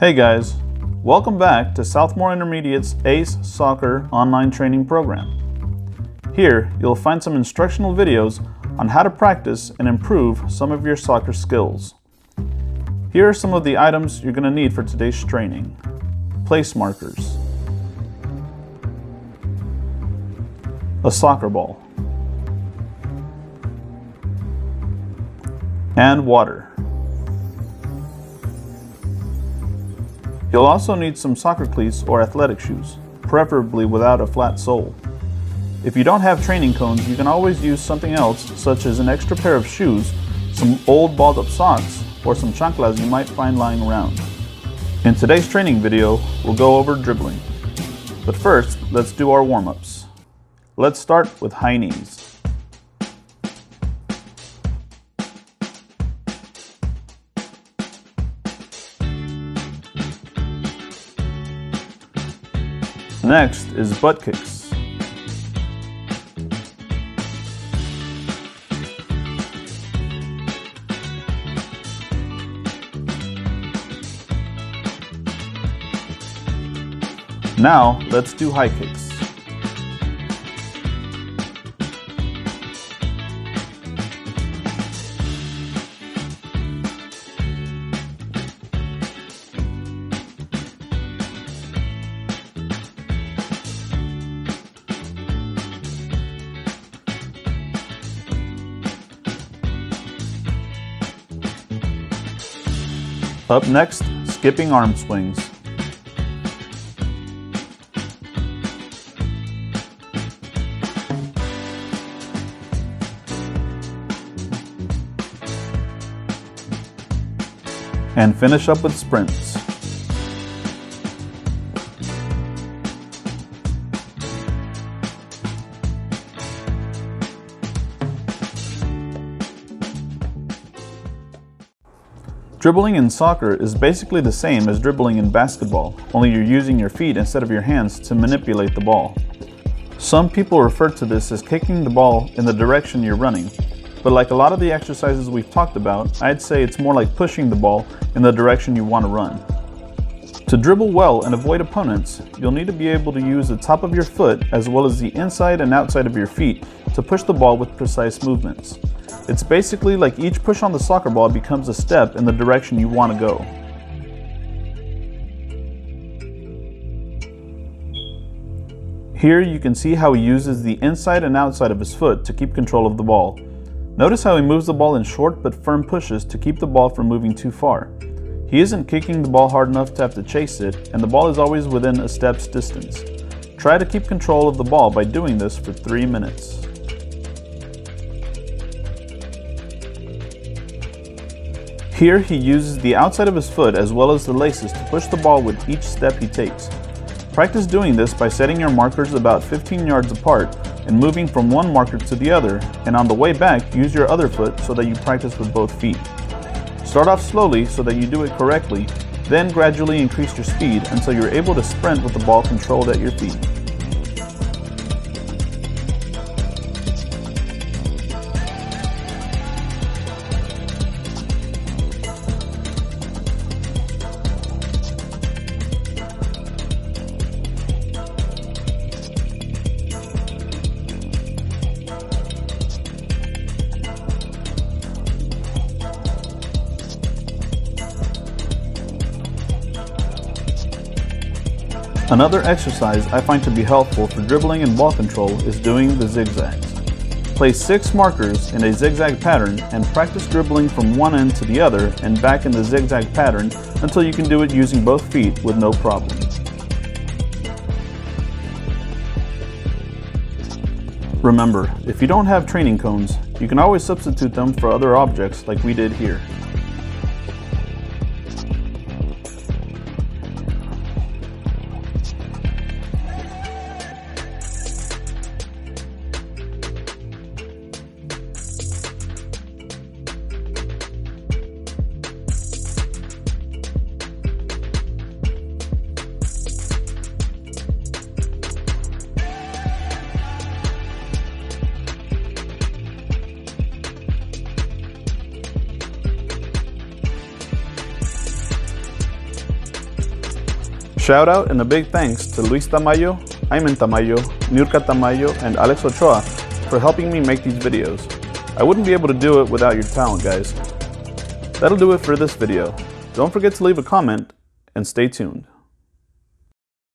Hey guys, welcome back to Southmore Intermediate's ACE Soccer online training program. Here, you'll find some instructional videos on how to practice and improve some of your soccer skills. Here are some of the items you're going to need for today's training. Place markers, a soccer ball, and water. You'll also need some soccer cleats or athletic shoes, preferably without a flat sole. If you don't have training cones, you can always use something else, such as an extra pair of shoes, some old balled up socks, or some chanclas you might find lying around. In today's training video, we'll go over dribbling. But first, let's do our warm-ups. Let's start with high knees. Next is butt kicks. Now, let's do high kicks. Up next, skipping arm swings. And finish up with sprints. Dribbling in soccer is basically the same as dribbling in basketball, only you're using your feet instead of your hands to manipulate the ball. Some people refer to this as kicking the ball in the direction you're running, but like a lot of the exercises we've talked about, I'd say it's more like pushing the ball in the direction you want to run. To dribble well and avoid opponents, you'll need to be able to use the top of your foot as well as the inside and outside of your feet to push the ball with precise movements. It's basically like each push on the soccer ball becomes a step in the direction you want to go. Here you can see how he uses the inside and outside of his foot to keep control of the ball. Notice how he moves the ball in short but firm pushes to keep the ball from moving too far. He isn't kicking the ball hard enough to have to chase it, and the ball is always within a step's distance. Try to keep control of the ball by doing this for 3 minutes. Here he uses the outside of his foot as well as the laces to push the ball with each step he takes. Practice doing this by setting your markers about 15 yards apart and moving from one marker to the other, and on the way back use your other foot so that you practice with both feet. Start off slowly so that you do it correctly, then gradually increase your speed until you're able to sprint with the ball controlled at your feet. Another exercise I find to be helpful for dribbling and ball control is doing the zigzags. Place 6 markers in a zigzag pattern and practice dribbling from one end to the other and back in the zigzag pattern until you can do it using both feet with no problem. Remember, if you don't have training cones, you can always substitute them for other objects like we did here. Shout out and a big thanks to Luis Tamayo, Ayman Tamayo, Nurka Tamayo, and Alex Ochoa for helping me make these videos. I wouldn't be able to do it without your talent, guys. That'll do it for this video. Don't forget to leave a comment and stay tuned.